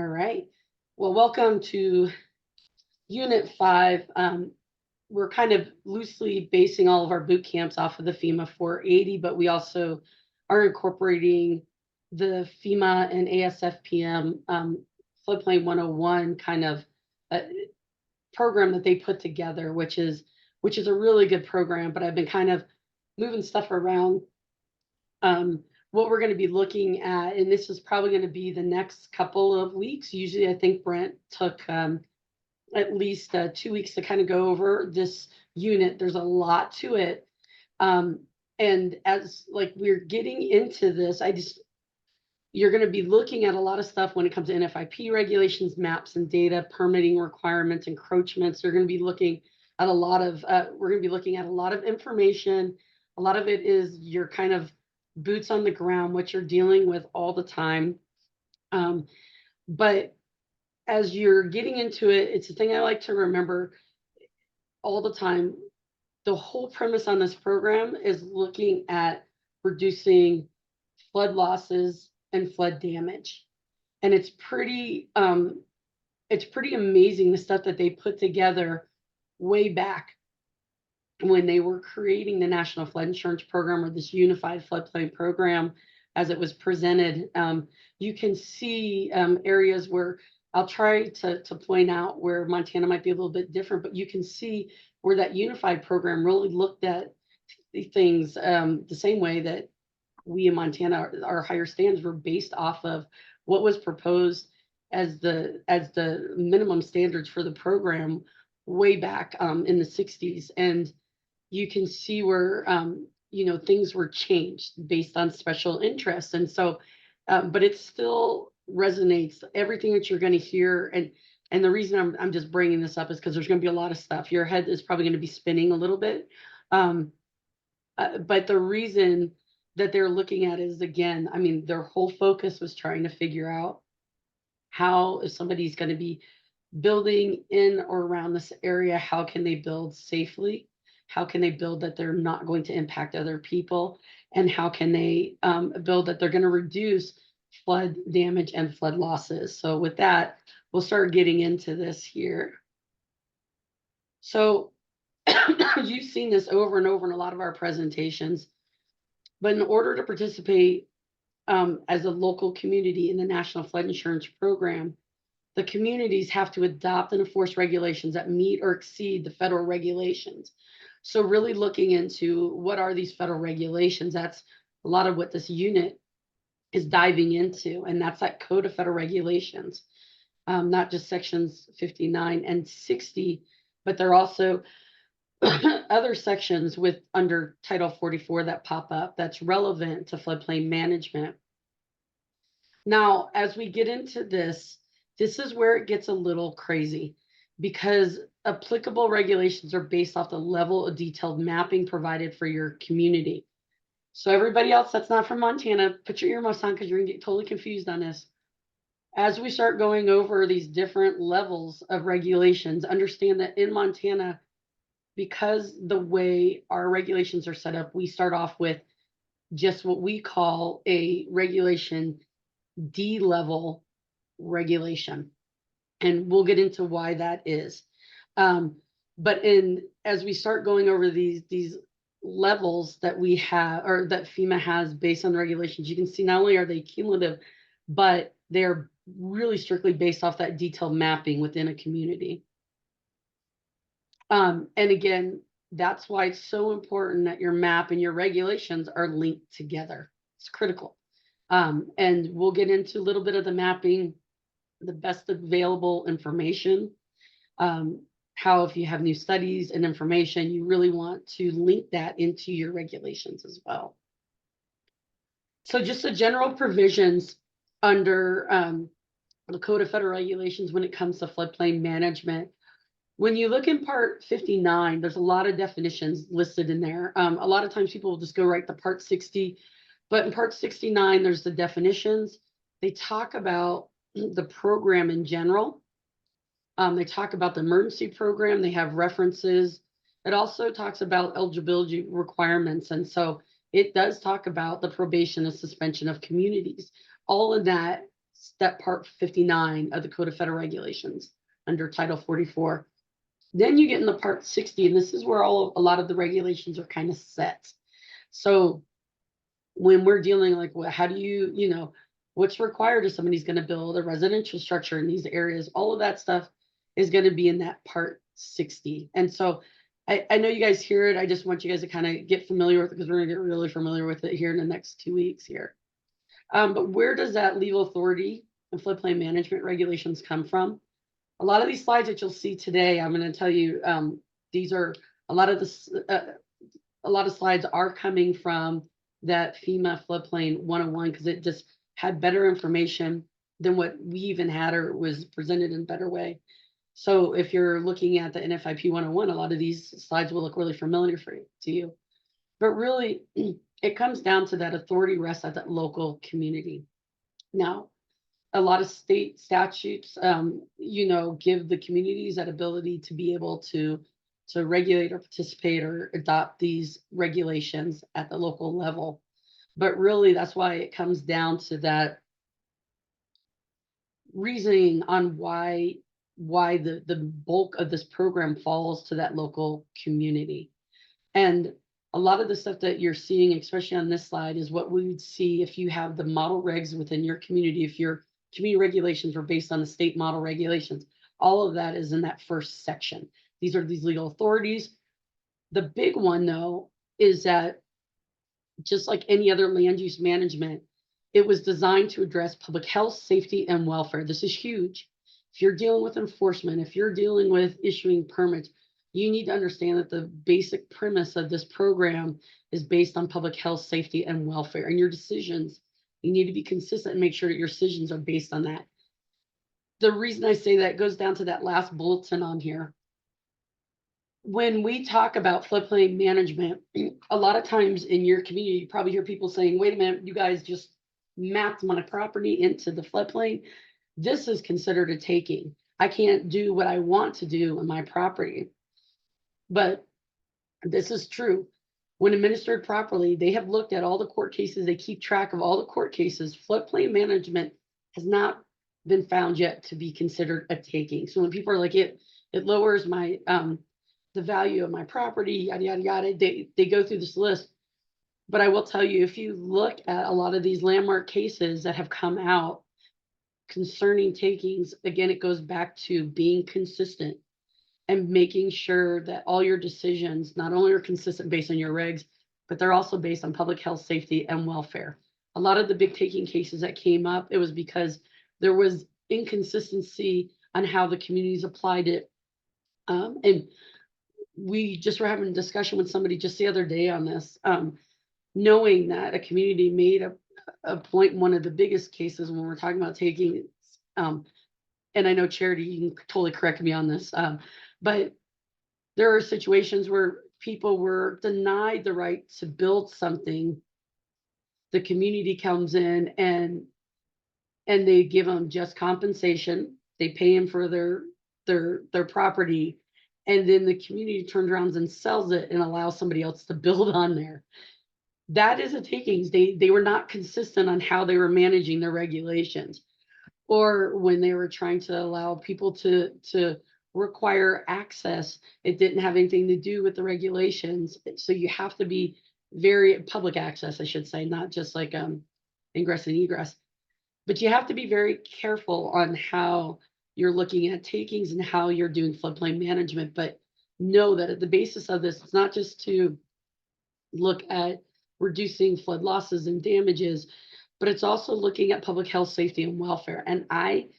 All right. Well, welcome to Unit 5. We're kind of loosely basing all of our boot camps off of the FEMA 480, but we also are incorporating the FEMA and ASFPM Floodplain 101 kind of program that they put together, which is a really good program. But I've been kind of moving stuff around. What we're going to be looking at, and this is probably going to be the next couple of weeks. Usually, I think Brent took at least 2 weeks to kind of go over this unit. There's a lot to it. And as like we're getting into this, you're going to be looking at a lot of stuff when it comes to NFIP regulations, maps and data, permitting requirements, encroachments. You're going to be looking at a lot of, we're going to be looking at a lot of information. A lot of it is your kind of boots on the ground, what you're dealing with all the time. But as you're getting into it, it's a thing I like to remember all the time. The whole premise on this program is looking at reducing flood losses and flood damage. And it's pretty amazing the stuff that they put together way back when they were creating the National Flood Insurance Program, or this unified floodplain program as it was presented. You can see areas where I'll try to point out where Montana might be a little bit different, but you can see where that unified program really looked at things the same way that we in Montana, our higher standards were based off of what was proposed as the minimum standards for the program way back in the 60s. And you can see where things were changed based on special interests. And so but it still resonates. Everything that you're going to hear, and the reason I'm just bringing this up is because there's going to be a lot of stuff. Your head is probably going to be spinning a little bit. But the reason that they're looking at is, again, I mean, their whole focus was trying to figure out how, if somebody's going to be building in or around this area, how can they build safely? How can they build that they're not going to impact other people? And how can they build that they're going to reduce flood damage and flood losses? So with that, we'll start getting into this here. So you've seen this over and over in a lot of our presentations, but in order to participate as a local community in the National Flood Insurance Program, the communities have to adopt and enforce regulations that meet or exceed the federal regulations. So really looking into what are these federal regulations, that's a lot of what this unit is diving into. And that's that Code of Federal Regulations, not just sections 59 and 60, but they're also other sections under Title 44 that pop up that's relevant to floodplain management. Now, as we get into this is where it gets a little crazy, because applicable regulations are based off the level of detailed mapping provided for your community. So everybody else that's not from Montana, put your earmuffs on because you're gonna get totally confused on this. As we start going over these different levels of regulations, understand that in Montana, because the way our regulations are set up, we start off with just what we call a regulation D level regulation. And we'll get into why that is. But as we start going over these levels that we have, or that FEMA has based on the regulations, you can see not only are they cumulative, but they're really strictly based off that detailed mapping within a community. And again, that's why it's so important that your map and your regulations are linked together. It's critical. And we'll get into a little bit of the mapping, the best available information, how if you have new studies and information, you really want to link that into your regulations as well. So just the general provisions under the Code of Federal Regulations when it comes to floodplain management. When you look in Part 59, there's a lot of definitions listed in there. A lot of times people will just go right to Part 60, but in Part 69, there's the definitions. They talk about the program in general. They talk about the emergency program. They have references. It also talks about eligibility requirements. And so it does talk about the probation and suspension of communities. All of that step part 59 of the Code of Federal Regulations under Title 44. Then you get into part 60, and this is where a lot of the regulations are kind of set. So when we're dealing like, how do you, what's required if somebody's going to build a residential structure in these areas, all of that stuff is going to be in that part 60. And so I know you guys hear it. I just want you guys to kind of get familiar with it, because we're going to get really familiar with it here in the next 2 weeks here. But where does that legal authority and floodplain management regulations come from? A lot of these slides that you'll see today, I'm going to tell you, these are a lot of slides are coming from that FEMA Floodplain 101, because it just had better information than what we even had, or was presented in a better way. So if you're looking at the NFIP 101, a lot of these slides will look really familiar to you. But really, it comes down to that authority rests at that local community. Now, a lot of state statutes, give the communities that ability to be able to regulate or participate or adopt these regulations at the local level. But really, that's why it comes down to that reasoning on why the bulk of this program falls to that local community. And a lot of the stuff that you're seeing, especially on this slide, is what we would see if you have the model regs within your community. If your community regulations were based on the state model regulations, all of that is in that first section. These are these legal authorities. The big one, though, is that just like any other land use management, it was designed to address public health, safety, and welfare. This is huge. If you're dealing with enforcement, if you're dealing with issuing permits, you need to understand that the basic premise of this program is based on public health, safety, and welfare. And your decisions, you need to be consistent and make sure that your decisions are based on that. The reason I say that goes down to that last bulletin on here. When we talk about floodplain management, a lot of times in your community, you probably hear people saying, wait a minute, you guys just mapped my property into the floodplain. This is considered a taking. I can't do what I want to do on my property. But this is true. When administered properly, they have looked at all the court cases. They keep track of all the court cases. Floodplain management has not been found yet to be considered a taking. So when people are like, it lowers my the value of my property, yada yada yada, they go through this list. But I will tell you, if you look at a lot of these landmark cases that have come out concerning takings, again, it goes back to being consistent and making sure that all your decisions not only are consistent based on your regs, but they're also based on public health, safety, and welfare. A lot of the big taking cases that came up, it was because there was inconsistency on how the communities applied it. And we just were having a discussion with somebody just the other day on this, knowing that a community made a point in one of the biggest cases when we're talking about taking, and I know Charity, you can totally correct me on this, but there are situations where people were denied the right to build something. The community comes in and they give them just compensation. They pay them for their property, and then the community turns around and sells it and allows somebody else to build on there. That is a takings. They were not consistent on how they were managing their regulations, or when they were trying to allow people to require access, it didn't have anything to do with the regulations. So you have to be very public access, I should say, not just like ingress and egress, but you have to be very careful on how you're looking at takings and how you're doing floodplain management. But know that at the basis of this, it's not just to look at reducing flood losses and damages, but it's also looking at public health, safety, and welfare. And I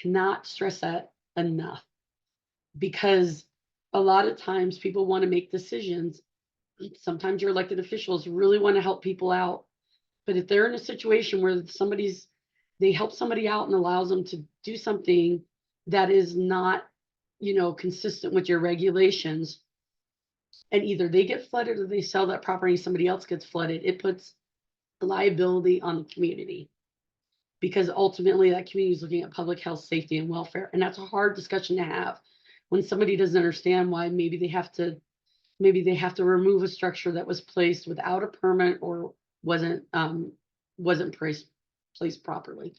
cannot stress that enough, because a lot of times people want to make decisions. Sometimes your elected officials really want to help people out. But if they're in a situation where they help somebody out and allows them to do something that is not, consistent with your regulations, and either they get flooded or they sell that property, somebody else gets flooded, it puts liability on the community, because ultimately that community is looking at public health, safety, and welfare. And that's a hard discussion to have when somebody doesn't understand why maybe they have to remove a structure that was placed without a permit or wasn't placed properly.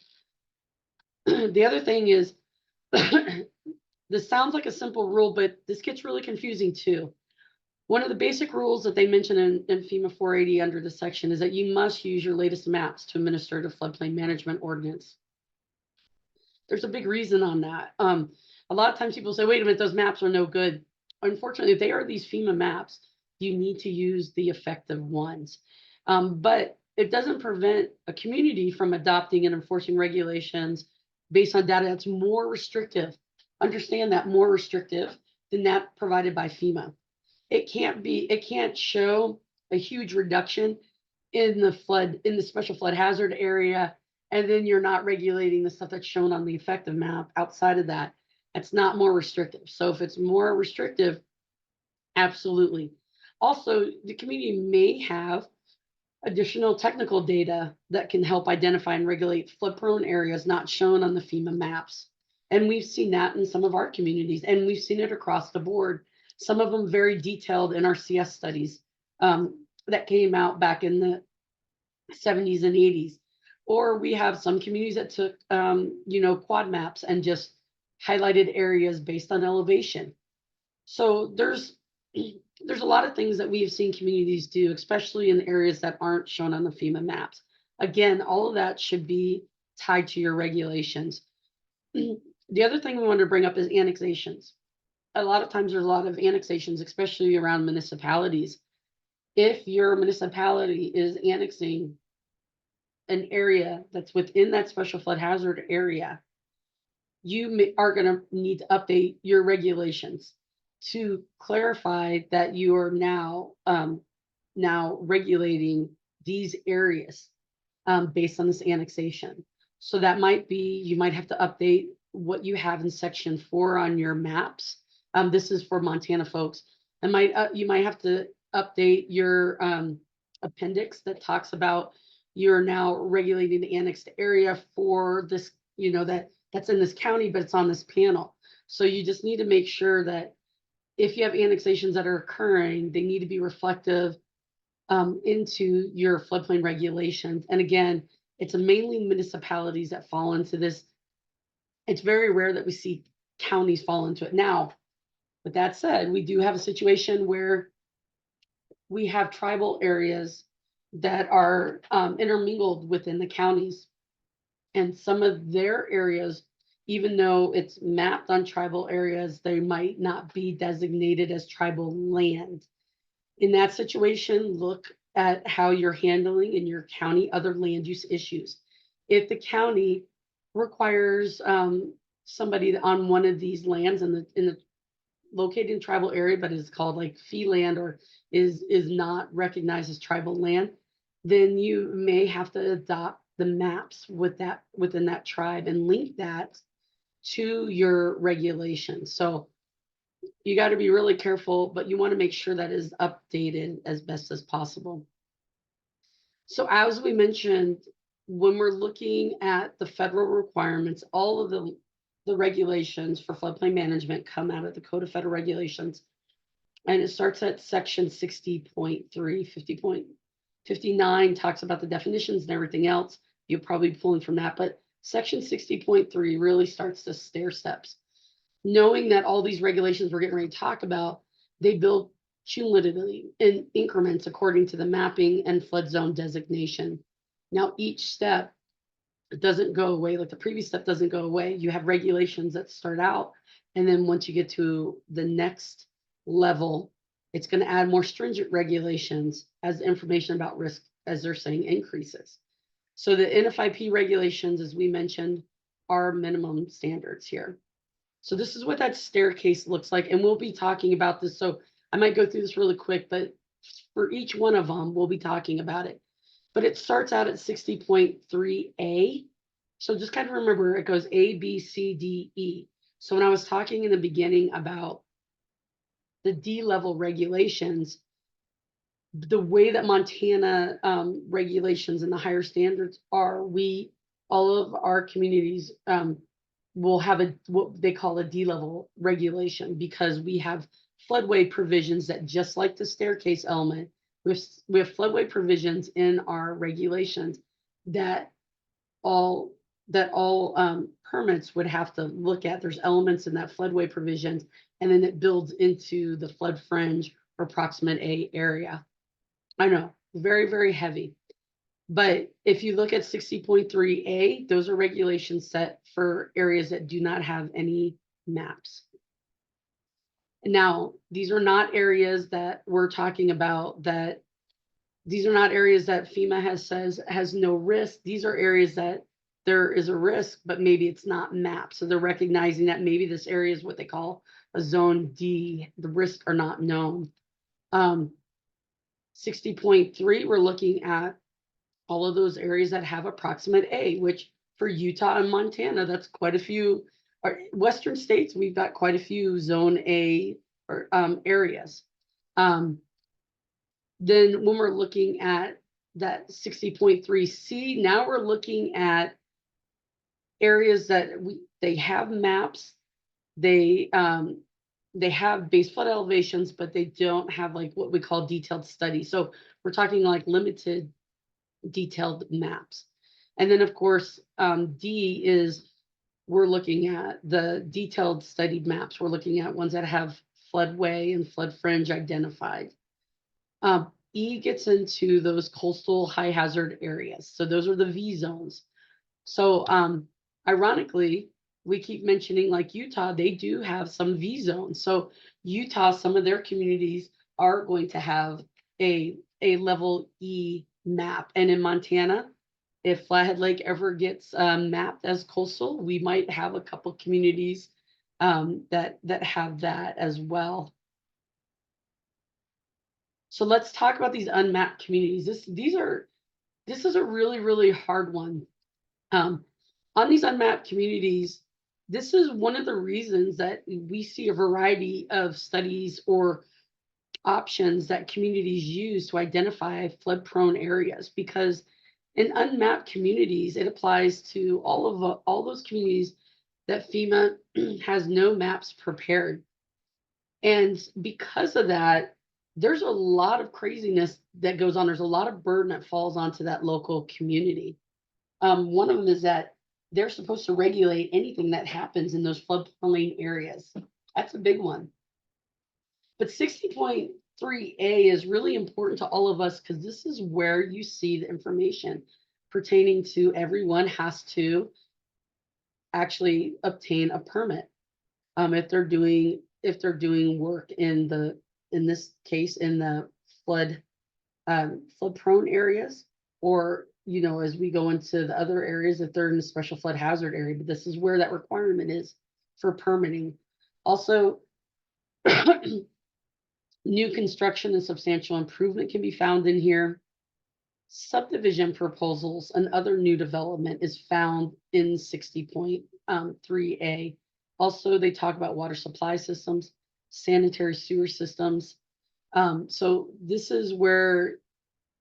The other thing is, this sounds like a simple rule, but this gets really confusing too. One of the basic rules that they mention in FEMA 480 under this section is that you must use your latest maps to administer the floodplain management ordinance. There's a big reason on that. A lot of times people say, wait a minute, those maps are no good. Unfortunately, if they are these FEMA maps, you need to use the effective ones. But it doesn't prevent a community from adopting and enforcing regulations based on data that's more restrictive. Understand that, more restrictive than that provided by FEMA. It can't show a huge reduction in the special flood hazard area, and then you're not regulating the stuff that's shown on the effective map outside of that. That's not more restrictive. So if it's more restrictive, absolutely. Also, the community may have additional technical data that can help identify and regulate flood-prone areas not shown on the FEMA maps. And we've seen that in some of our communities, and we've seen it across the board. Some of them very detailed in our CS studies that came out back in the 70s and 80s. Or we have some communities that took, quad maps and just highlighted areas based on elevation. So there's a lot of things that we've seen communities do, especially in areas that aren't shown on the FEMA maps. Again, all of that should be tied to your regulations. The other thing we want to bring up is annexations. A lot of times there's a lot of annexations, especially around municipalities. If your municipality is annexing an area that's within that special flood hazard area, you are going to need to update your regulations to clarify that you are now regulating these areas based on this annexation. So that might be, you might have to update what you have in section 4 on your maps. This is for Montana folks. And you might have to update your appendix that talks about you're now regulating the annexed area for this, that's in this county, but it's on this panel. So you just need to make sure that if you have annexations that are occurring, they need to be reflective into your floodplain regulations. And again, it's mainly municipalities that fall into this. It's very rare that we see counties fall into it. Now, with that said, we do have a situation where we have tribal areas that are intermingled within the counties. And some of their areas, even though it's mapped on tribal areas, they might not be designated as tribal land. In that situation, look at how you're handling in your county other land use issues. If the county requires somebody on one of these lands in the located in tribal area, but is called like fee land or is not recognized as tribal land, then you may have to adopt the maps within that tribe and link that to your regulations. So you got to be really careful, but you want to make sure that is updated as best as possible. So as we mentioned, when we're looking at the federal requirements, all of the regulations for floodplain management come out of the Code of Federal Regulations. And it starts at section 60.3, 50.59 talks about the definitions and everything else. You're probably pulling from that, but section 60.3 really starts the stair steps. Knowing that all these regulations we're getting ready to talk about, they build cumulatively in increments according to the mapping and flood zone designation. Now, each step doesn't go away, like the previous step doesn't go away. You have regulations that start out, and then once you get to the next level, it's going to add more stringent regulations as information about risk, as they're saying, increases. So the NFIP regulations, as we mentioned, are minimum standards here. So this is what that staircase looks like, and we'll be talking about this. So I might go through this really quick, but for each one of them, we'll be talking about it. But it starts out at 60.3A. So just kind of remember, it goes A, B, C, D, E. So when I was talking in the beginning about the D level regulations, the way that Montana regulations and the higher standards are, all of our communities will have what they call a D level regulation, because we have floodway provisions that, just like the staircase element, we have floodway provisions in our regulations that all permits would have to look at. There's elements in that floodway provisions, and then it builds into the flood fringe or proximate A area. I know, very, very heavy. But if you look at 60.3A, those are regulations set for areas that do not have any maps. Now, these are not areas that we're talking about that these are not areas that FEMA says has no risk. These are areas that there is a risk, but maybe it's not mapped. So they're recognizing that maybe this area is what they call a zone D. The risks are not known. 60.3, we're looking at all of those areas that have approximate A, which for Utah and Montana, that's quite a few. Our Western states, we've got quite a few zone A or areas. Then when we're looking at that 60.3C, now we're looking at areas that they have maps, they have base flood elevations, but they don't have like what we call detailed studies. So we're talking like limited detailed maps. And then of course, D is we're looking at the detailed studied maps. We're looking at ones that have floodway and flood fringe identified. E gets into those coastal high hazard areas. So those are the V zones. So ironically, we keep mentioning like Utah, they do have some V zones. So Utah, some of their communities are going to have a level E map. And in Montana, if Flathead Lake ever gets mapped as coastal, we might have a couple communities that have that as well. So let's talk about these unmapped communities. This is a really, really hard one. On these unmapped communities, this is one of the reasons that we see a variety of studies or options that communities use to identify flood-prone areas, because in unmapped communities, it applies to all those communities that FEMA has no maps prepared. And because of that, there's a lot of craziness that goes on. There's a lot of burden that falls onto that local community. One of them is that they're supposed to regulate anything that happens in those floodplain areas. That's a big one. But 60.3A is really important to all of us because this is where you see the information pertaining to everyone has to actually obtain a permit if they're doing work in this case in the flood prone areas, or as we go into the other areas if they're in a special flood hazard area. But this is where that requirement is for permitting. Also, new construction and substantial improvement can be found in here. Subdivision proposals and other new development is found in 60.3A. Also, they talk about water supply systems, sanitary sewer systems. So this is where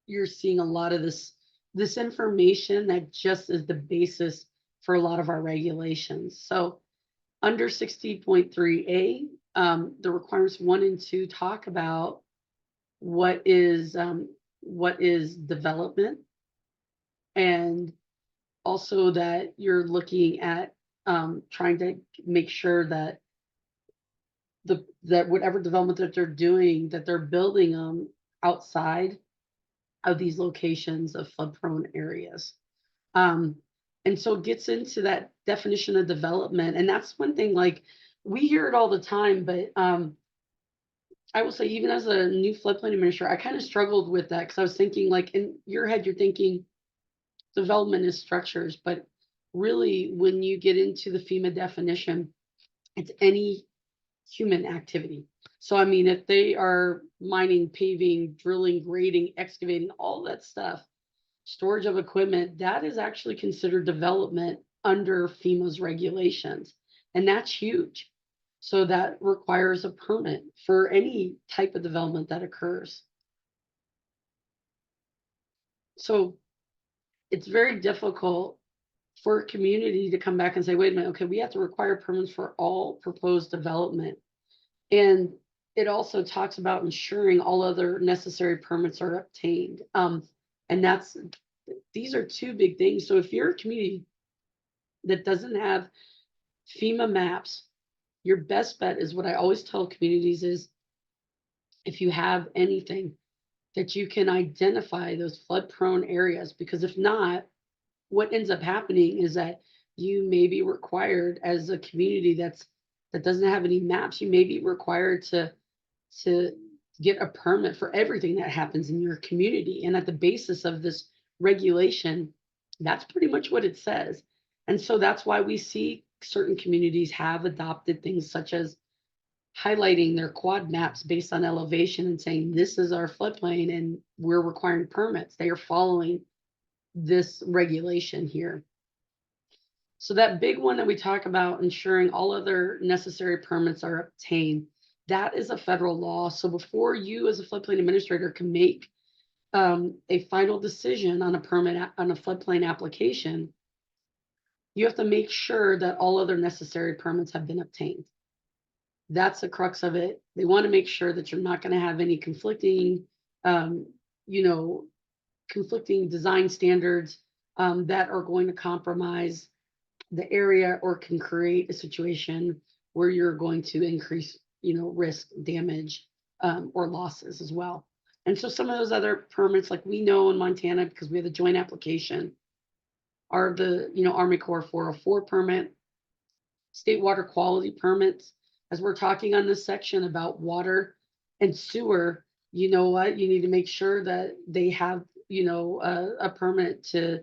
you're seeing a lot of this information that just is the basis for a lot of our regulations. So under 60.3A, the requirements 1 and 2 talk about what is development, and also that you're looking at trying to make sure that whatever development that they're doing, that they're building them outside of these locations of flood-prone areas. And so it gets into that definition of development. And that's one thing, like we hear it all the time, but I will say, even as a new floodplain administrator, I kind of struggled with that because I was thinking, like, in your head, you're thinking development is structures, but really, when you get into the FEMA definition, it's any human activity. So, I mean, if they are mining, paving, drilling, grading, excavating, all that stuff, storage of equipment, that is actually considered development under FEMA's regulations. And that's huge. So that requires a permit for any type of development that occurs. So it's very difficult for a community to come back and say, wait a minute, okay, we have to require permits for all proposed development. And it also talks about ensuring all other necessary permits are obtained. And these are two big things. So if you're a community that doesn't have FEMA maps, your best bet is what I always tell communities is if you have anything that you can identify those flood prone areas, because if not, what ends up happening is that you may be required as a community that doesn't have any maps, you may be required to get a permit for everything that happens in your community. And at the basis of this regulation, that's pretty much what it says. And so that's why we see certain communities have adopted things such as highlighting their quad maps based on elevation and saying, this is our floodplain and we're requiring permits. They are following this regulation here. So that big one that we talk about, ensuring all other necessary permits are obtained, that is a federal law. So before you as a floodplain administrator can make a final decision on a permit on a floodplain application, you have to make sure that all other necessary permits have been obtained. That's the crux of it. They want to make sure that you're not going to have any conflicting, conflicting design standards that are going to compromise the area or can create a situation where you're going to increase, risk, damage, or losses as well. And so some of those other permits, like we know in Montana, because we have a joint application, are the, Army Corps 404 permit, state water quality permits. As we're talking on this section about water and sewer, you know what? You need to make sure that they have, a permit to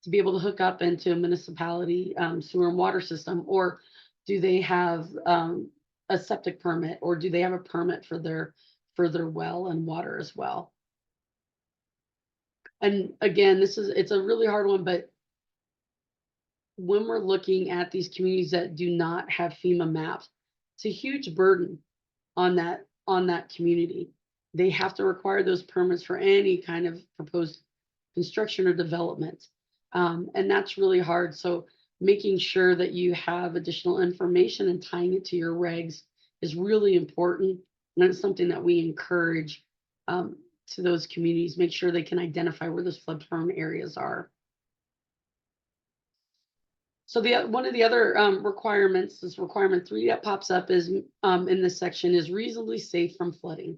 be able to hook up into a municipality sewer and water system, or do they have a septic permit, or do they have a permit for their well and water as well? And again, it's a really hard one, but when we're looking at these communities that do not have FEMA maps, it's a huge burden on that community. They have to require those permits for any kind of proposed construction or development. And that's really hard. So making sure that you have additional information and tying it to your regs is really important. And it's something that we encourage to those communities, make sure they can identify where those flood prone areas are. So one of the other requirements, this requirement 3 that pops up is in this section, is reasonably safe from flooding.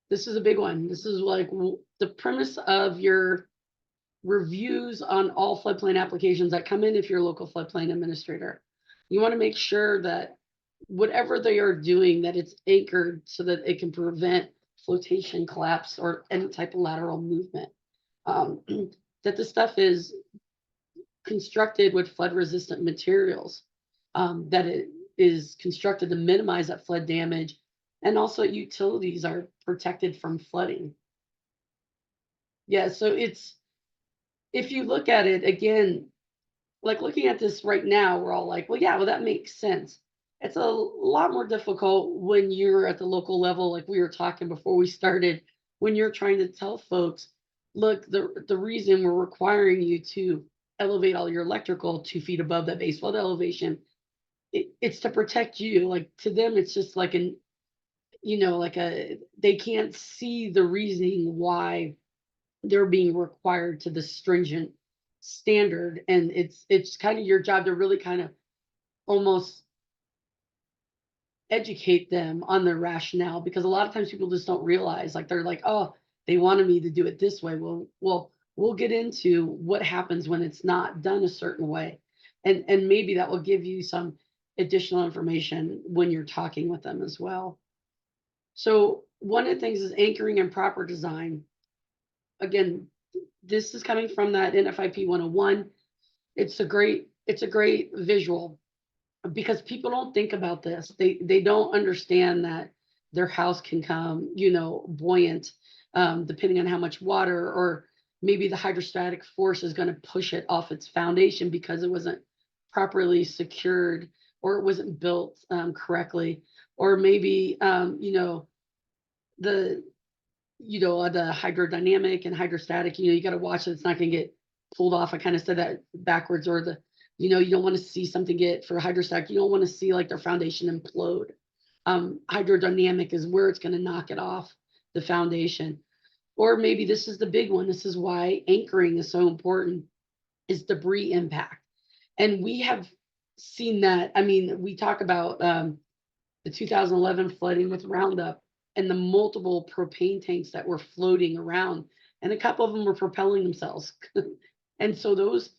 This is a big one. This is like the premise of your reviews on all floodplain applications that come in if you're a local floodplain administrator. You want to make sure that whatever they are doing, that it's anchored so that it can prevent flotation, collapse, or any type of lateral movement. That the stuff is constructed with flood resistant materials, that it is constructed to minimize that flood damage, and also utilities are protected from flooding. Yeah, so it's, if you look at it again, like looking at this right now, we're all like, well, yeah, well, that makes sense. It's a lot more difficult when you're at the local level, like we were talking before we started, when you're trying to tell folks, look, the reason we're requiring you to elevate all your electrical 2 feet above that base flood elevation, it's to protect you. Like to them, it's just like they can't see the reasoning why they're being required to the stringent standard. And it's kind of your job to really kind of almost educate them on their rationale, because a lot of times people just don't realize, like they're like, oh, they wanted me to do it this way. Well, we'll get into what happens when it's not done a certain way. And maybe that will give you some additional information when you're talking with them as well. So one of the things is anchoring and proper design. Again, this is coming from that NFIP 101. It's a great visual, because people don't think about this. They don't understand that their house can come, buoyant, depending on how much water, or maybe the hydrostatic force is going to push it off its foundation because it wasn't properly secured, or it wasn't built correctly, or maybe the hydrodynamic and hydrostatic, you got to watch it. It's not going to get pulled off. I kind of said that backwards. Or you don't want to see something for hydrostatic. You don't want to see like their foundation implode. Hydrodynamic is where it's going to knock it off the foundation. Or maybe this is the big one. This is why anchoring is so important, is debris impact. And we have seen that. I mean, we talk about the 2011 flooding with Roundup and the multiple propane tanks that were floating around, and a couple of them were propelling themselves. And so those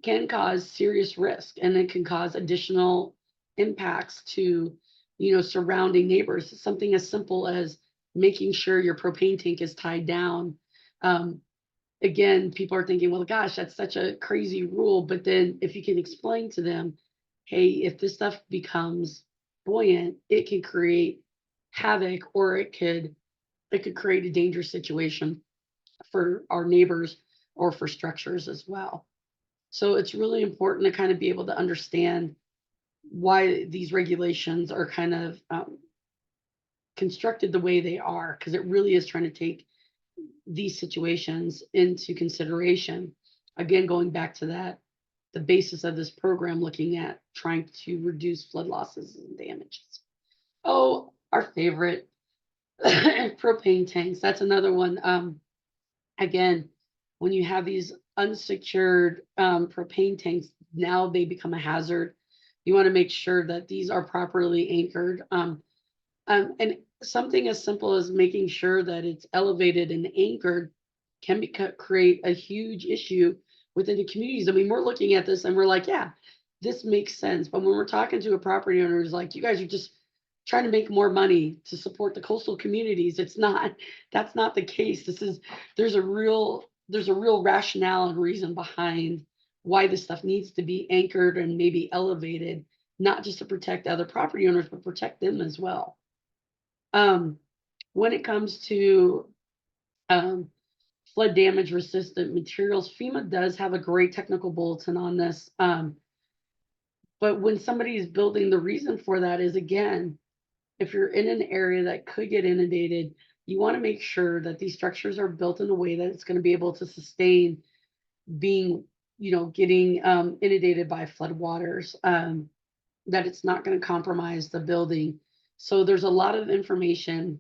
can cause serious risk, and it can cause additional impacts to, surrounding neighbors. Something as simple as making sure your propane tank is tied down. Um, Again, people are thinking, well, gosh, that's such a crazy rule. But then if you can explain to them, hey, if this stuff becomes buoyant, it can create havoc, or it could create a dangerous situation for our neighbors or for structures as well. So it's really important to kind of be able to understand why these regulations are kind of constructed the way they are, because it really is trying to take these situations into consideration. Again, going back to that, the basis of this program, looking at trying to reduce flood losses and damages. Oh, our favorite, propane tanks. That's another one. Again, when you have these unsecured propane tanks, now they become a hazard. You want to make sure that these are properly anchored. And something as simple as making sure that it's elevated and anchored can create a huge issue within the communities. I mean, we're looking at this and we're like, yeah, this makes sense. But when we're talking to a property owner who's like, you guys are just trying to make more money to support the coastal communities, it's not, that's not the case. There's a real rationale and reason behind why this stuff needs to be anchored and maybe elevated, not just to protect other property owners, but protect them as well. When it comes to um, flood damage resistant materials, FEMA does have a great technical bulletin on this. But when somebody is building, the reason for that is, again, if you're in an area that could get inundated, you want to make sure that these structures are built in a way that it's going to be able to sustain being, getting inundated by flood waters, that it's not going to compromise the building. So there's a lot of information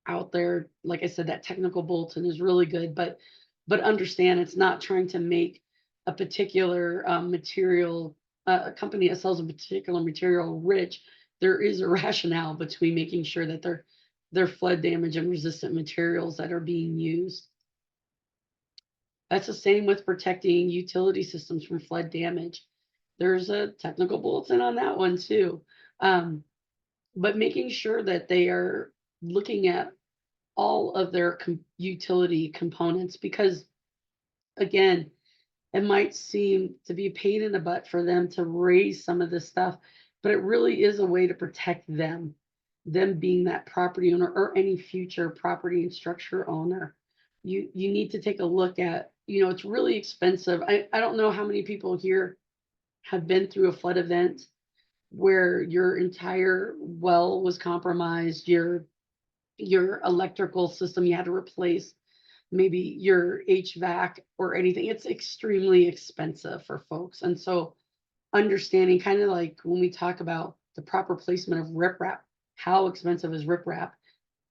out there. Like I said, that technical bulletin is really good, but understand it's not trying to make a particular material, a company that sells a particular material rich. There is a rationale between making sure that they're flood damage and resistant materials that are being used. That's the same with protecting utility systems from flood damage. There's a technical bulletin on that one too. But making sure that they are looking at all of their utility components, because again, it might seem to be a pain in the butt for them to raise some of this stuff, but it really is a way to protect them being that property owner or any future property and structure owner. You need to take a look at, it's really expensive. I don't know how many people here have been through a flood event where your entire well was compromised, your electrical system you had to replace, maybe your HVAC or anything. It's extremely expensive for folks. And so understanding, kind of like when we talk about the proper placement of riprap, how expensive is riprap?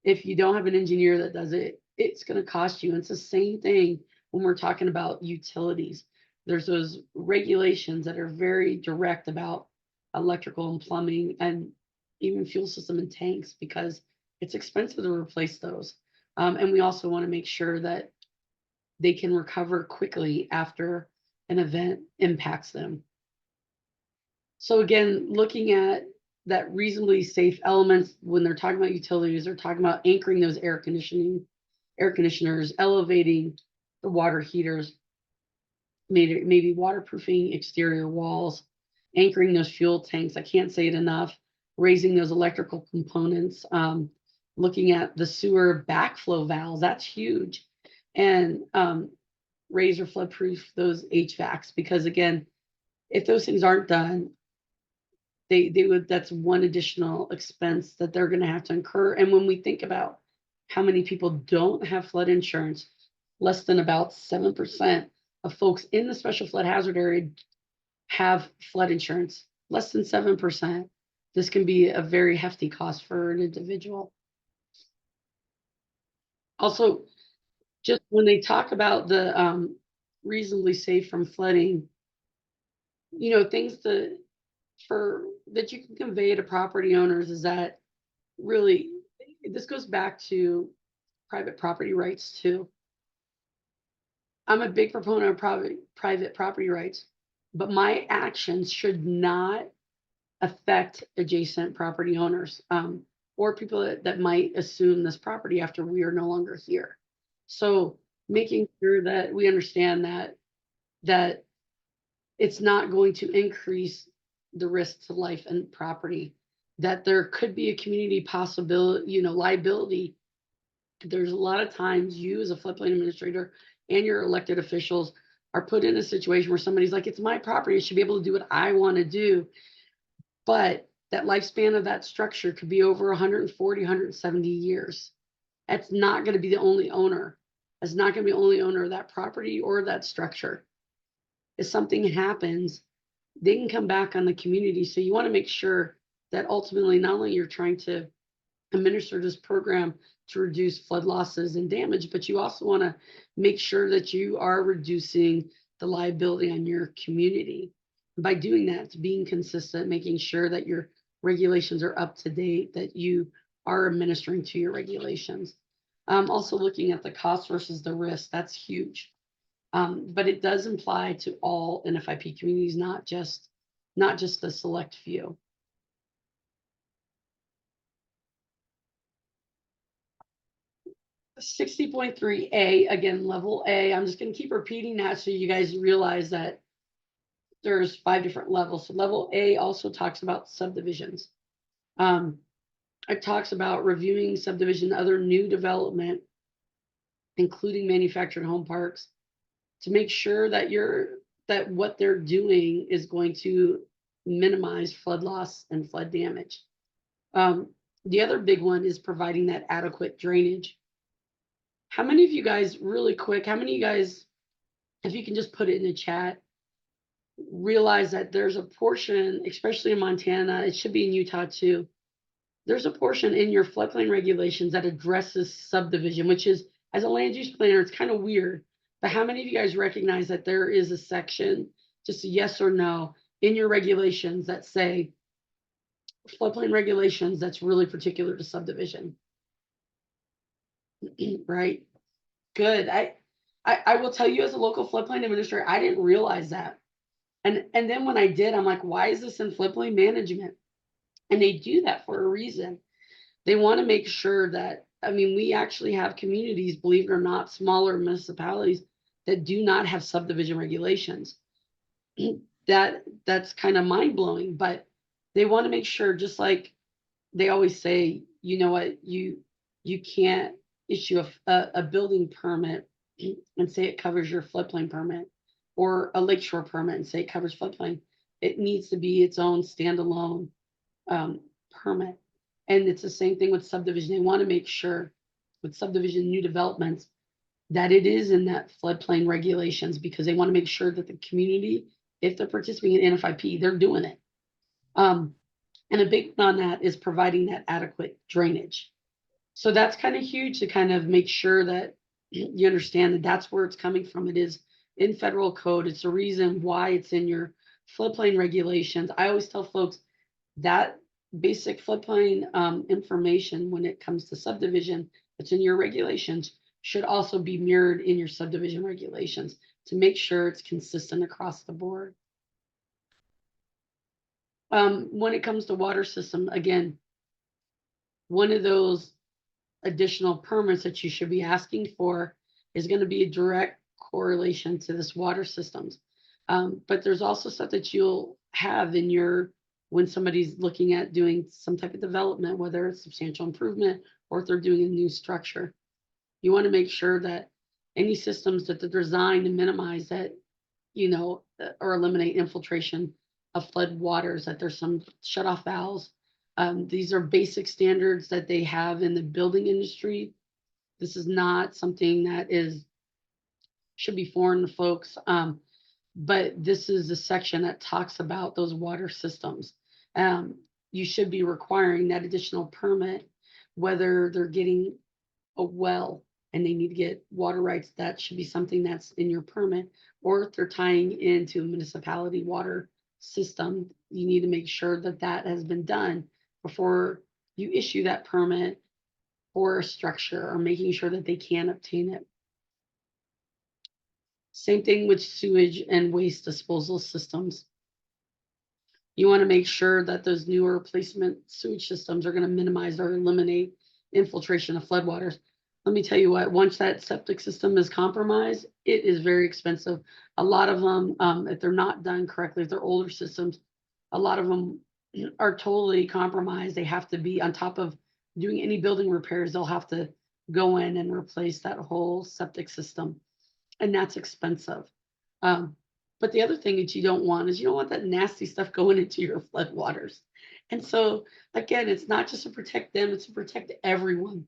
If you don't have an engineer that does it, it's going to cost you. And it's the same thing when we're talking about utilities. There's those regulations that are very direct about electrical and plumbing and even fuel system and tanks, because it's expensive to replace those. And we also want to make sure that they can recover quickly after an event impacts them. So again, looking at that reasonably safe elements when they're talking about utilities, they're talking about anchoring those air conditioners, elevating the water heaters, maybe waterproofing exterior walls, anchoring those fuel tanks. I can't say it enough. Raising those electrical components, looking at the sewer backflow valves, that's huge. And raise or flood proof those HVACs, because again, if those things aren't done, they would, that's one additional expense that they're going to have to incur. And when we think about how many people don't have flood insurance, less than about 7% of folks in the special flood hazard area have flood insurance. Less than 7%. This can be a very hefty cost for an individual. Also, just when they talk about the reasonably safe from flooding, things that you can convey to property owners is that really this goes back to private property rights too. I'm a big proponent of private property rights, but my actions should not affect adjacent property owners, or people that might assume this property after we are no longer here. So making sure that we understand that it's not going to increase the risk to life and property, that there could be a community possibility, liability. There's a lot of times you as a floodplain administrator and your elected officials are put in a situation where somebody's like, it's my property, I should be able to do what I want to do. But that lifespan of that structure could be over 140, 170 years. That's not going to be the only owner. That's not going to be the only owner of that property or that structure. If something happens, they can come back on the community. So you want to make sure that ultimately not only you're trying to administer this program to reduce flood losses and damage, but you also want to make sure that you are reducing the liability on your community. By doing that, it's being consistent, making sure that your regulations are up to date, that you are administering to your regulations. Also looking at the cost versus the risk, that's huge. But it does apply to all NFIP communities, not just the select few. 60.3A, again, level A. I'm just going to keep repeating that so you guys realize that there's 5 different levels. So level A also talks about subdivisions. It talks about reviewing subdivision, other new development, including manufactured home parks, to make sure that what they're doing is going to minimize flood loss and flood damage. The other big one is providing that adequate drainage. How many of you guys, really quick, how many of you guys, if you can just put it in the chat, realize that there's a portion, especially in Montana, it should be in Utah too, there's a portion in your floodplain regulations that addresses subdivision, which is, as a land use planner, it's kind of weird. But how many of you guys recognize that there is a section, just a yes or no, in your regulations that say floodplain regulations that's really particular to subdivision? Right? Good. I will tell you, as a local floodplain administrator, I didn't realize that. And then when I did, I'm like, why is this in floodplain management? And they do that for a reason. They want to make sure that, we actually have communities, believe it or not, smaller municipalities that do not have subdivision regulations. That's kind of mind blowing, but they want to make sure, just like they always say, you know what, you can't issue a building permit and say it covers your floodplain permit, or a lakeshore permit and say it covers floodplain. It needs to be its own standalone permit. And it's the same thing with subdivision. They want to make sure with subdivision new developments that it is in that floodplain regulations, because they want to make sure that the community, if they're participating in NFIP, they're doing it. And a big one on that is providing that adequate drainage. So that's kind of huge, to kind of make sure that you understand that that's where it's coming from. It is in federal code. It's the reason why it's in your floodplain regulations. I always tell folks that basic floodplain information, when it comes to subdivision, that's in your regulations, should also be mirrored in your subdivision regulations to make sure it's consistent across the board. When it comes to water system, again, one of those additional permits that you should be asking for is going to be a direct correlation to this water systems. But there's also stuff that you'll have in your, when somebody's looking at doing some type of development, whether it's substantial improvement or if they're doing a new structure. You want to make sure that any systems that they're designed to minimize that, or eliminate infiltration of flood waters, that there's some shutoff valves. These are basic standards that they have in the building industry. This is not something that should be foreign to folks. But this is a section that talks about those water systems. You should be requiring that additional permit, whether they're getting a well and they need to get water rights, that should be something that's in your permit, or if they're tying into municipality water system, you need to make sure that that has been done before you issue that permit for a structure, or making sure that they can obtain it. Same thing with sewage and waste disposal systems. You want to make sure that those newer replacement sewage systems are going to minimize or eliminate infiltration of floodwaters. Let me tell you what, once that septic system is compromised, it is very expensive. A lot of them, if they're not done correctly, if they're older systems, a lot of them are totally compromised. They have to be, on top of doing any building repairs, they'll have to go in and replace that whole septic system. And that's expensive. But the other thing that you don't want is, you don't want that nasty stuff going into your floodwaters. And so, again, it's not just to protect them, it's to protect everyone.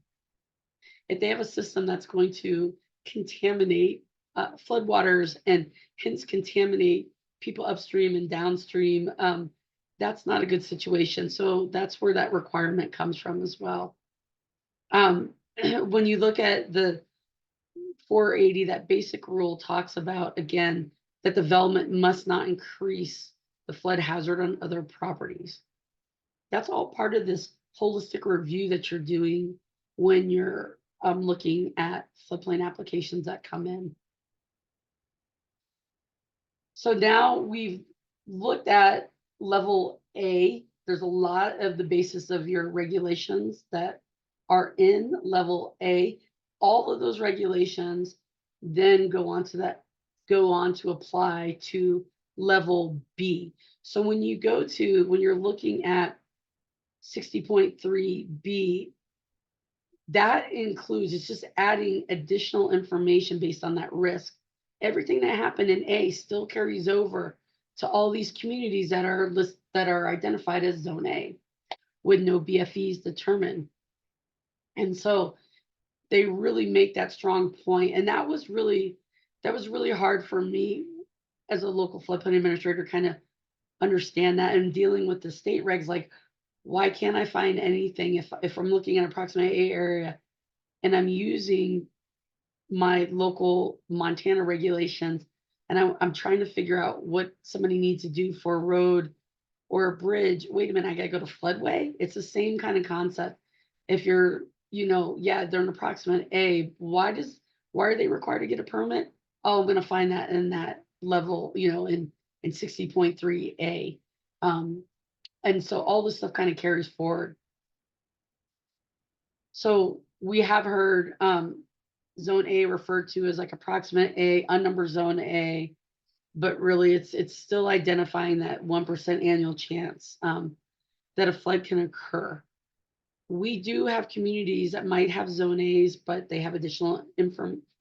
If they have a system that's going to contaminate floodwaters, and hence contaminate people upstream and downstream, that's not a good situation. So that's where that requirement comes from as well. When you look at the 480, that basic rule talks about, again, that development must not increase the flood hazard on other properties. That's all part of this holistic review that you're doing when you're looking at floodplain applications that come in. So now we've looked at level A. There's a lot of the basis of your regulations that are in level A. All of those regulations then go on to apply to level B. So when you're looking at 60.3B, that includes, it's just adding additional information based on that risk. Everything that happened in A still carries over to all these communities that are identified as Zone A, with no BFEs determined. And so they really make that strong point. And that was really hard for me as a local floodplain administrator, kind of understand that, and dealing with the state regs. Like, why can't I find anything if I'm looking at approximate A area and I'm using my local Montana regulations, and I'm trying to figure out what somebody needs to do for a road or a bridge. Wait a minute, I gotta go to floodway. It's the same kind of concept. If you're, they're an approximate A, why are they required to get a permit? Oh, I'm gonna find that in that level, in 60.3A. And so all this stuff kind of carries forward. So we have heard Zone A referred to as like approximate A, unnumbered Zone A, but really it's still identifying that 1% annual chance that a flood can occur. We do have communities that might have Zone A's, but they have additional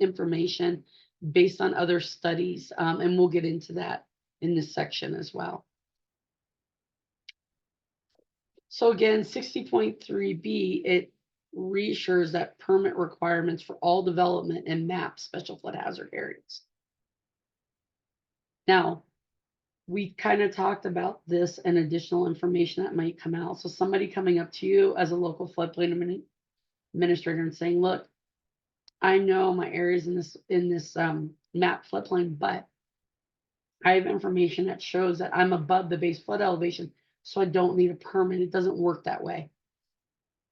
information based on other studies, and we'll get into that in this section as well. So again, 60.3B, it reassures that permit requirements for all development and map special flood hazard areas. Now, we kind of talked about this and additional information that might come out. So somebody coming up to you as a local floodplain administrator and saying, look, I know my areas in this map floodplain, but I have information that shows that I'm above the base flood elevation, so I don't need a permit. It doesn't work that way.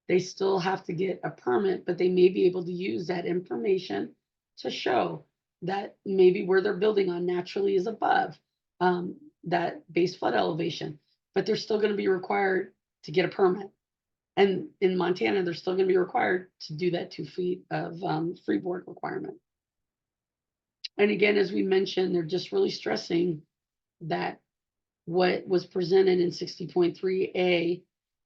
They still have to get a permit, but they may be able to use that information to show that maybe where they're building on naturally is above that base flood elevation, but they're still going to be required to get a permit. And in Montana, they're still going to be required to do that 2 feet of freeboard requirement. And again, as we mentioned, they're just really stressing that what was presented in 60.3A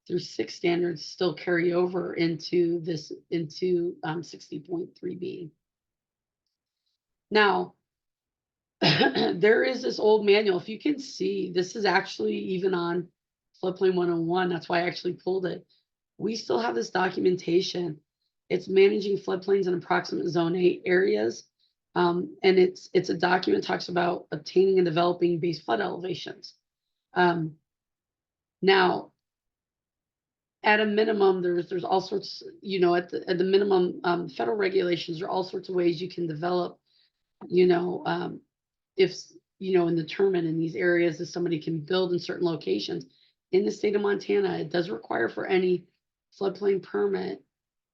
through 6 standards still carry over into 60.3B. Now, there is this old manual. If you can see, this is actually even on Floodplain 101. That's why I actually pulled it. We still have this documentation. It's managing floodplains in approximate Zone A areas. And it's a document that talks about obtaining and developing base flood elevations. Now, at a minimum, there's all sorts, at the minimum, federal regulations, there are all sorts of ways you can develop, if and determine in these areas if somebody can build in certain locations. In the state of Montana, it does require for any floodplain permit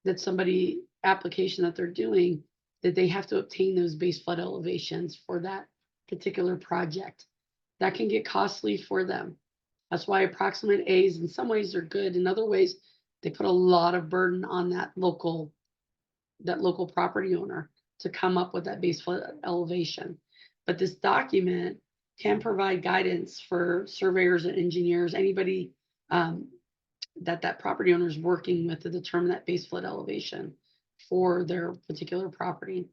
that somebody application that they're doing, that they have to obtain those base flood elevations for that particular project. That can get costly for them. That's why approximate A's in some ways are good. In other ways, they put a lot of burden on that local property owner to come up with that base flood elevation. But this document can provide guidance for surveyors and engineers, anybody that property owner is working with to determine that base flood elevation for their particular property.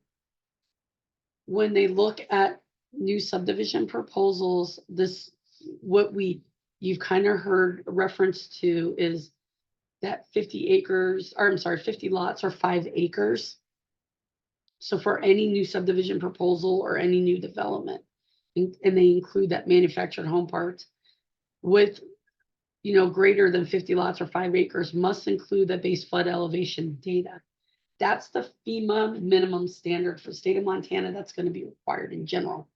When they look at new subdivision proposals, you've kind of heard reference to is that 50 lots or 5 acres. So for any new subdivision proposal or any new development, and they include that manufactured home parts with, greater than 50 lots or 5 acres must include the base flood elevation data. That's the FEMA minimum standard for the state of Montana. That's going to be required in general.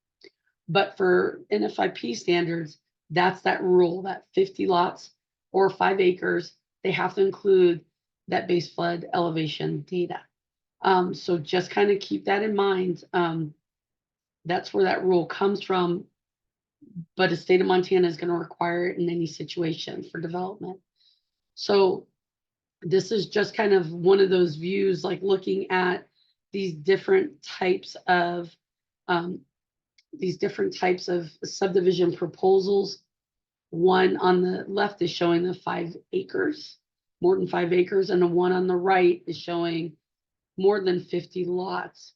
But for NFIP standards, that's that rule, that 50 lots or 5 acres, they have to include that base flood elevation data. So just kind of keep that in mind. That's where that rule comes from. But the state of Montana is going to require it in any situation for development. So this is just kind of one of those views, like looking at these different types of subdivision proposals. One on the left is showing the 5 acres, more than 5 acres, and the one on the right is showing more than 50 lots.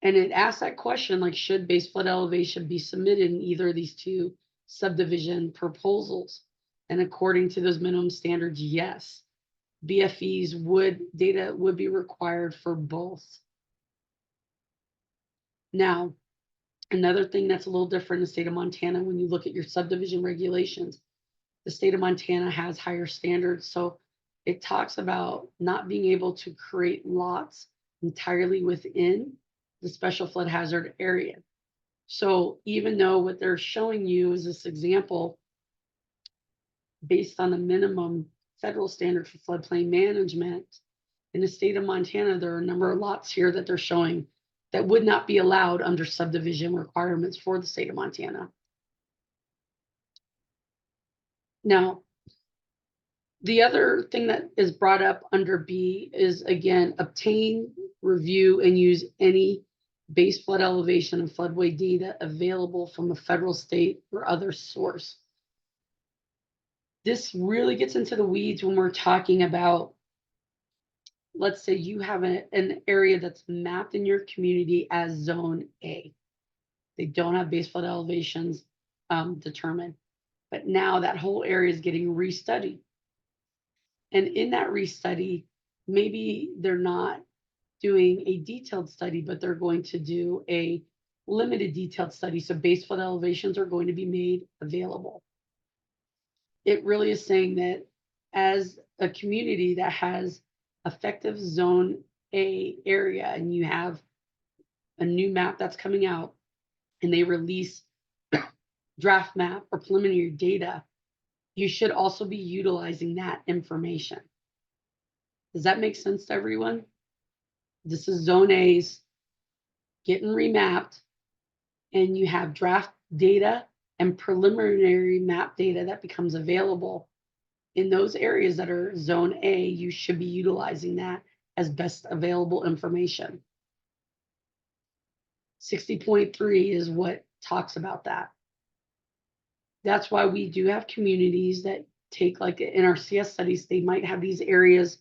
And it asks that question, like, should base flood elevation be submitted in either of these two subdivision proposals? And according to those minimum standards, yes. BFEs data would be required for both. Now, another thing that's a little different in the state of Montana, when you look at your subdivision regulations, the state of Montana has higher standards. So it talks about not being able to create lots entirely within the special flood hazard area. So even though what they're showing you is this example based on the minimum federal standard for floodplain management, in the state of Montana, there are a number of lots here that they're showing that would not be allowed under subdivision requirements for the state of Montana. Now, the other thing that is brought up under B is, again, obtain, review, and use any base flood elevation and floodway data available from a federal, state, or other source. This really gets into the weeds when we're talking about, let's say you have an area that's mapped in your community as Zone A. They don't have base flood elevations determined, but now that whole area is getting restudied. And in that restudy, maybe they're not doing a detailed study, but they're going to do a limited detailed study. So base flood elevations are going to be made available. It really is saying that as a community that has effective Zone A area, and you have a new map that's coming out, and they release draft map or preliminary data, you should also be utilizing that information. Does that make sense to everyone? This is Zone A's getting remapped, and you have draft data and preliminary map data that becomes available. In those areas that are Zone A, you should be utilizing that as best available information. 60.3 is what talks about that. That's why we do have communities that take, like in our CS studies, they might have these areas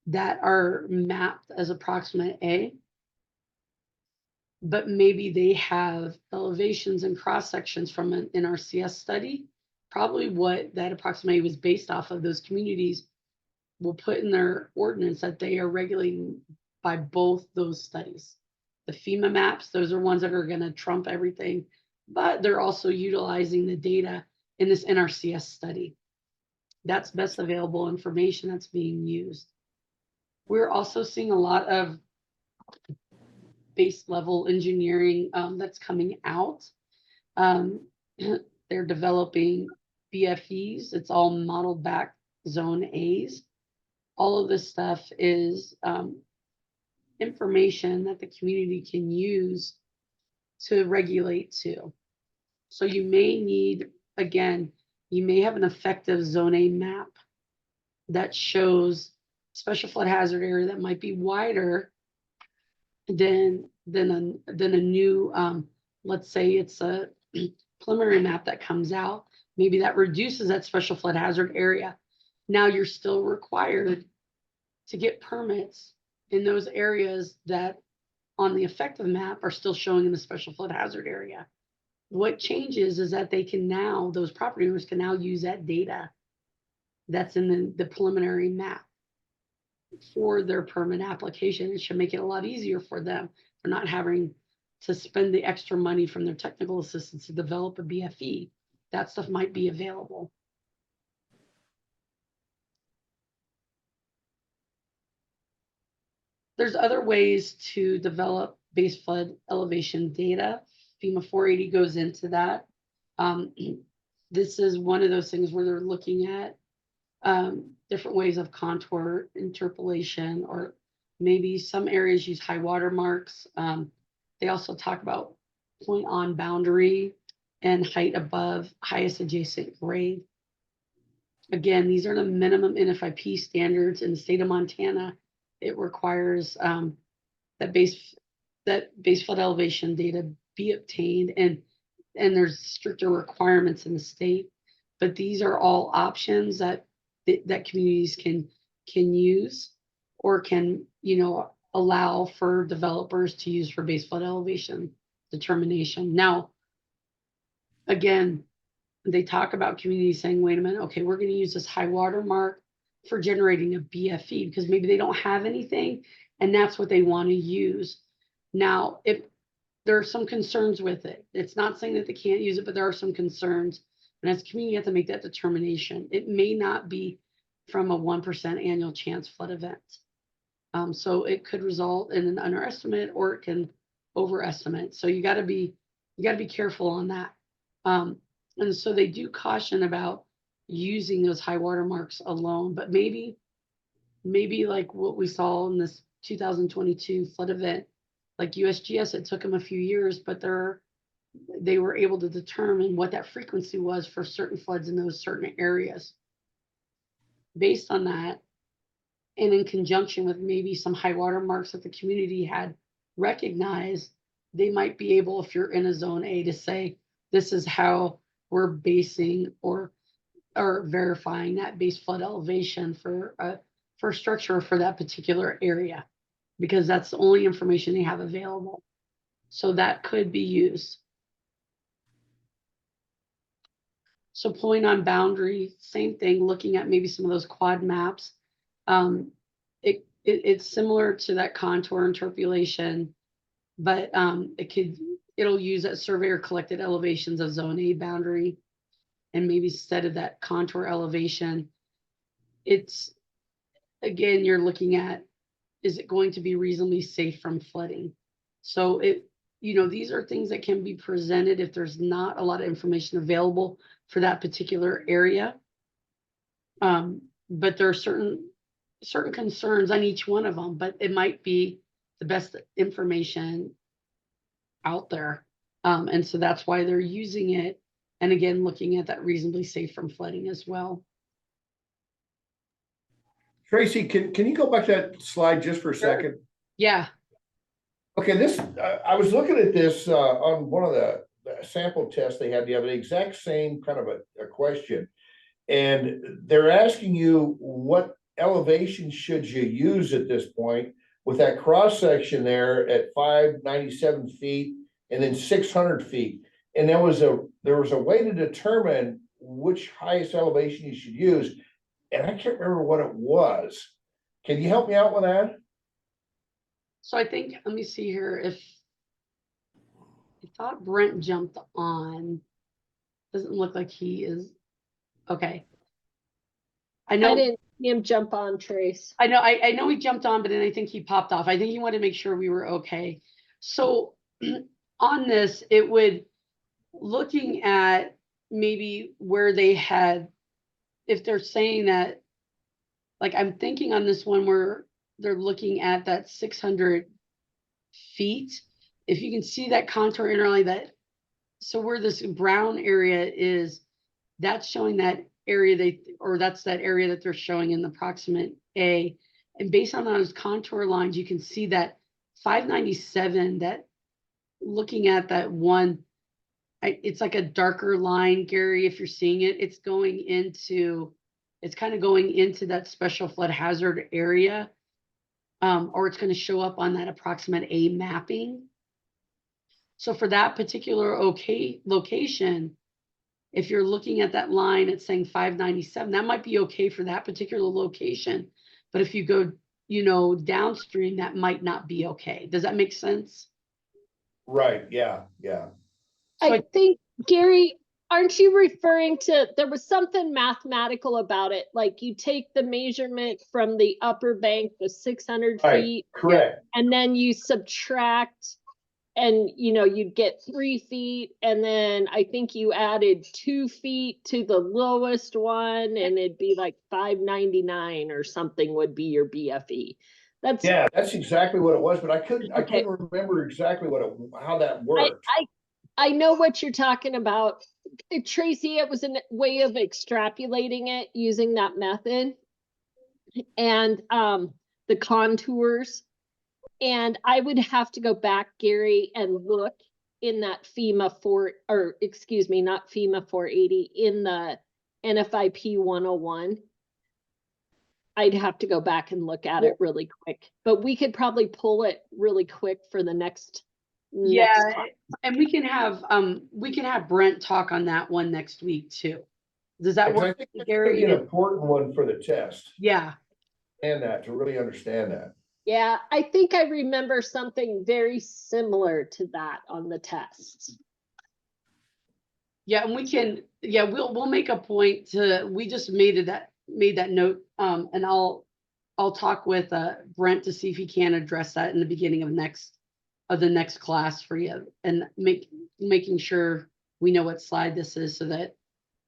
that are mapped as approximate A, but maybe they have elevations and cross sections from an NRCS study. Probably what that approximate was based off of, those communities will put in their ordinance that they are regulating by both those studies. The FEMA maps, those are ones that are going to trump everything, but they're also utilizing the data in this NRCS study. That's best available information that's being used. We're also seeing a lot of base level engineering that's coming out. They're developing BFEs. It's all modeled back zone A's. All of this stuff is information that the community can use to regulate to. So you may need, again, you may have an effective zone A map that shows special flood hazard area that might be wider than a new, let's say it's a preliminary map that comes out. Maybe that reduces that special flood hazard area. Now you're still required to get permits in those areas that on the effective map are still showing in the special flood hazard area. What changes is that they can now, those property owners can now use that data that's in the preliminary map for their permit application. It should make it a lot easier for them for not having to spend the extra money from their technical assistants to develop a BFE. That stuff might be available. There's other ways to develop base flood elevation data. FEMA 480 goes into that. This is one of those things where they're looking at different ways of contour interpolation, or maybe some areas use high water marks. They also talk about point on boundary and height above highest adjacent grade. Again, these are the minimum NFIP standards in the state of Montana. It requires that base flood elevation data be obtained, and there's stricter requirements in the state. But these are all options that communities can use, or can, you know, allow for developers to use for base flood elevation determination. Now, again, they talk about communities saying, wait a minute, okay, we're going to use this high water mark for generating a BFE because maybe they don't have anything and that's what they want to use. Now, if there are some concerns with it, it's not saying that they can't use it, but there are some concerns. And as a community, you have to make that determination. It may not be from a 1% annual chance flood event. So it could result in an underestimate, or it can overestimate. So you got to be careful on that. And so they do caution about using those high water marks alone, but maybe like what we saw in this 2022 flood event, like USGS, it took them a few years, but they were able to determine what that frequency was for certain floods in those certain areas. Based on that, and in conjunction with maybe some high water marks that the community had recognized, they might be able, if you're in a zone A, to say, this is how we're basing or verifying that base flood elevation for structure for that particular area, because that's the only information they have available. So that could be used. So point on boundary, same thing, looking at maybe some of those quad maps. It's similar to that contour interpolation, but it'll use that surveyor collected elevations of zone A boundary, and maybe instead of that contour elevation, it's, again, you're looking at, is it going to be reasonably safe from flooding? So these are things that can be presented if there's not a lot of information available for that particular area. But there are certain concerns on each one of them, but it might be the best information out there. And so that's why they're using it. And again, looking at that reasonably safe from flooding as well. Traci, can you go back to that slide just for a second? Yeah. Okay, this I was looking at this on one of the sample tests they had the other exact same kind of a question, and they're asking you what elevation should you use at this point with that cross section there at 597 feet and then 600 feet, and there was a way to determine which highest elevation you should use, and I can't remember what it was. Can you help me out with that? So I think, let me see here, if I thought Brent jumped on, doesn't look like he is. Okay. I know I didn't see him jump on, Trace. I know he jumped on, but then I think he popped off. I think he wanted to make sure we were okay. So on this, it would, looking at maybe where they had, if they're saying that, like I'm thinking on this one where they're looking at that 600 feet. If you can see that contour interlay, that, so where this brown area is, that's showing that area or that's that area that they're showing in the approximate A. And based on those contour lines, you can see that 597, that looking at that one, it's like a darker line, Gary, if you're seeing it, it's kind of going into that special flood hazard area. Or it's going to show up on that approximate A mapping. So for that particular location, if you're looking at that line, it's saying 597, that might be okay for that particular location. But if you go, downstream, that might not be okay. Does that make sense? Right, yeah. So I think, Gary, aren't you referring to, there was something mathematical about it, like you take the measurement from the upper bank, the 600 Right, feet, correct. and then you subtract, and you'd get 3 feet, and then I think you added 2 feet to the lowest one, and it'd be like 599 or something would be your BFE. Yeah, that's exactly what it was, but I couldn't Okay. remember exactly how that worked. I know what you're talking about, Tracy. It was a way of extrapolating it using that method and the contours. And I would have to go back, Gary, and look in that FEMA not FEMA 480, in the NFIP 101. I'd have to go back and look at it really quick, but we could probably pull it really quick for the next yeah, and we can have Brent talk on that one next week too. Does that work, I think it's Gary? an important one for the test. Yeah. And to really understand that. Yeah, I think I remember something very similar to that on the tests. Yeah, and we'll make a point to, we just made that note, and I'll talk with Brent to see if he can address that in the beginning of the next class for you, and making sure we know what slide this is so that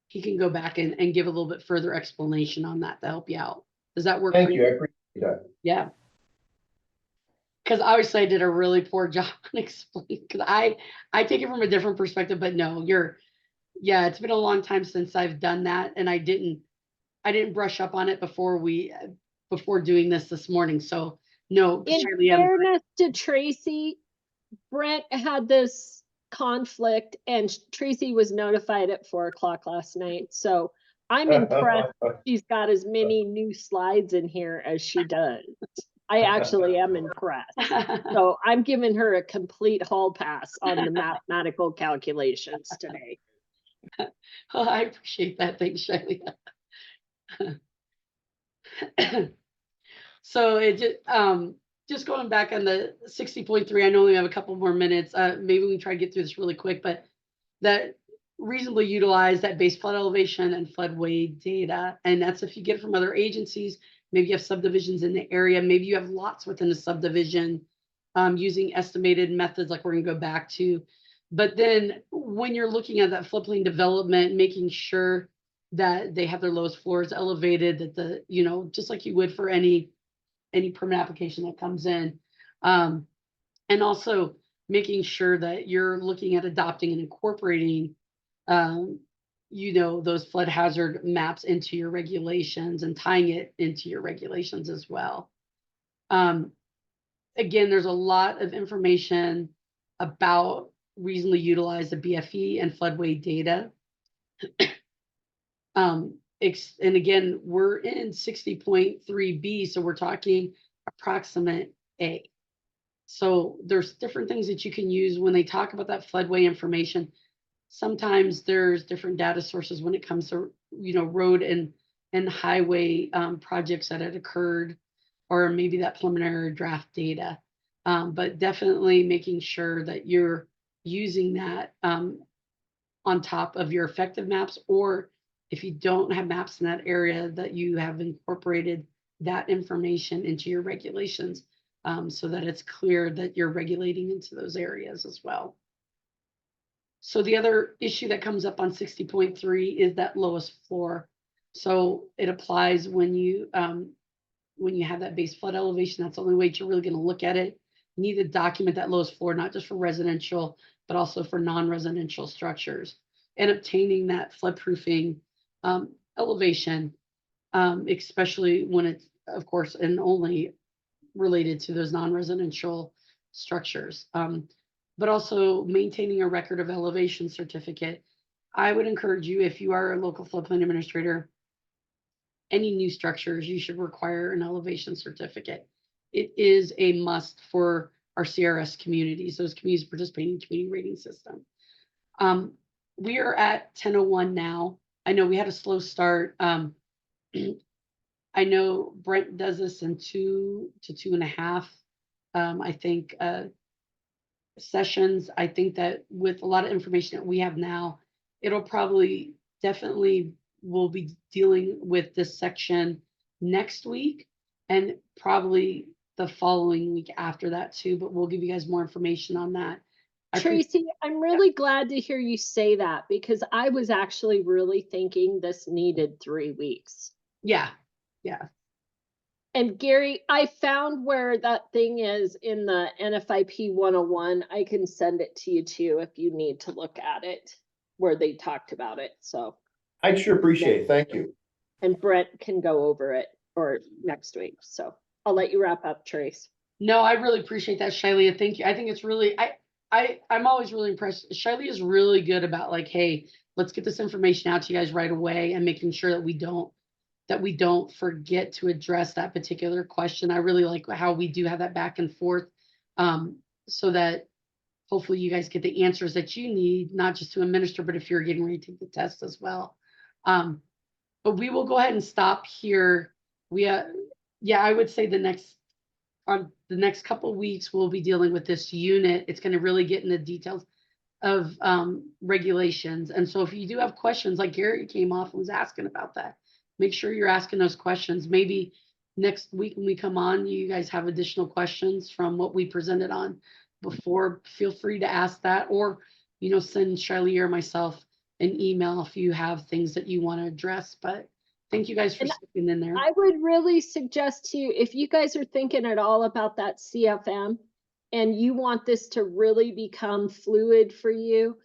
he can go back and give a little bit further explanation on that to help you out. Does that work? Thank you. I appreciate that. Yeah. Because obviously I did a really poor job on explaining, because I take it from a different perspective, but no, it's been a long time since I've done that, and I didn't brush up on it before doing this morning. So no, In fairness to Tracy, Brent had this conflict and Tracy was notified at 4:00 last night. So I'm impressed she's got as many new slides in here as she does. I actually am impressed. So I'm giving her a complete hall pass on the mathematical calculations today. Well, I appreciate that. Thanks, Shelley. So just going back on the 60.3, I know we have a couple more minutes. Maybe we can try to get through this really quick, but that reasonably utilize that base flood elevation and floodway data. And that's if you get it from other agencies, maybe you have subdivisions in the area, maybe you have lots within the subdivision, using estimated methods like we're gonna go back to. But then when you're looking at that floodplain development, making sure that they have their lowest floors elevated, that just like you would for any permit application that comes in. And also making sure that you're looking at adopting and incorporating, those flood hazard maps into your regulations and tying it into your regulations as well. Again, there's a lot of information about reasonably utilize the BFE and floodway data. And again, we're in 60.3B, so we're talking approximate A. So there's different things that you can use when they talk about that floodway information. Sometimes there's different data sources when it comes to, road and highway projects that had occurred, or maybe that preliminary draft data. But definitely making sure that you're using that on top of your effective maps, or if you don't have maps in that area, that you have incorporated that information into your regulations, so that it's clear that you're regulating into those areas as well. So the other issue that comes up on 60.3 is that lowest floor. So it applies when you have that base flood elevation. That's the only way you're really going to look at it. You need to document that lowest floor, not just for residential, but also for non-residential structures, and obtaining that floodproofing elevation, especially when it's, of course, and only related to those non-residential structures. But also maintaining a record of elevation certificate. I would encourage you, if you are a local floodplain administrator, any new structures, you should require an elevation certificate. It is a must for our CRS communities, those communities participating in community rating system. We are at 10:01 now. I know we had a slow start. I know Brent does this in 2 to 2.5, I think, sessions. I think that with a lot of information that we have now, it'll probably definitely we'll be dealing with this section next week and probably the following week after that too, but we'll give you guys more information on that. Traci, I'm really glad to hear you say that, because I was actually really thinking this needed 3 weeks. Yeah. And Gary, I found where that thing is in the NFIP 101. I can send it to you too if you need to look at it, where they talked about it. So I'd sure appreciate it. Thank you. and Brent can go over it or next week. So I'll let you wrap up, Trace. No, I really appreciate that, Shiley. Thank you. I think it's really, I'm always really impressed. Shiley is really good about like, hey, let's get this information out to you guys right away and making sure that we don't forget to address that particular question. I really like how we do have that back and forth, so that hopefully you guys get the answers that you need, not just to administer, but if you're getting ready to take the test as well. But we will go ahead and stop here. I would say the next couple of weeks, we'll be dealing with this unit. It's going to really get in the details of regulations. And so if you do have questions, like Gary came off and was asking about that, make sure you're asking those questions. Maybe next week when we come on, you guys have additional questions from what we presented on before. Feel free to ask that, or, send Shiley or myself an email if you have things that you want to address. But thank you guys for sticking in there. I would really suggest to you, if you guys are thinking at all about that CFM and you want this to really become fluid for you,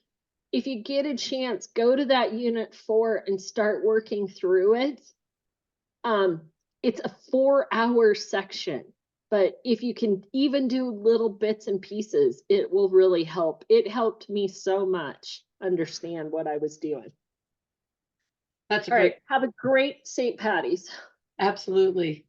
if you get a chance, go to that unit 4 and start working through it. It's a 4-hour section, but if you can even do little bits and pieces, it will really help. It helped me so much understand what I was doing. That's All right. Have a great St. Patty's. Absolutely.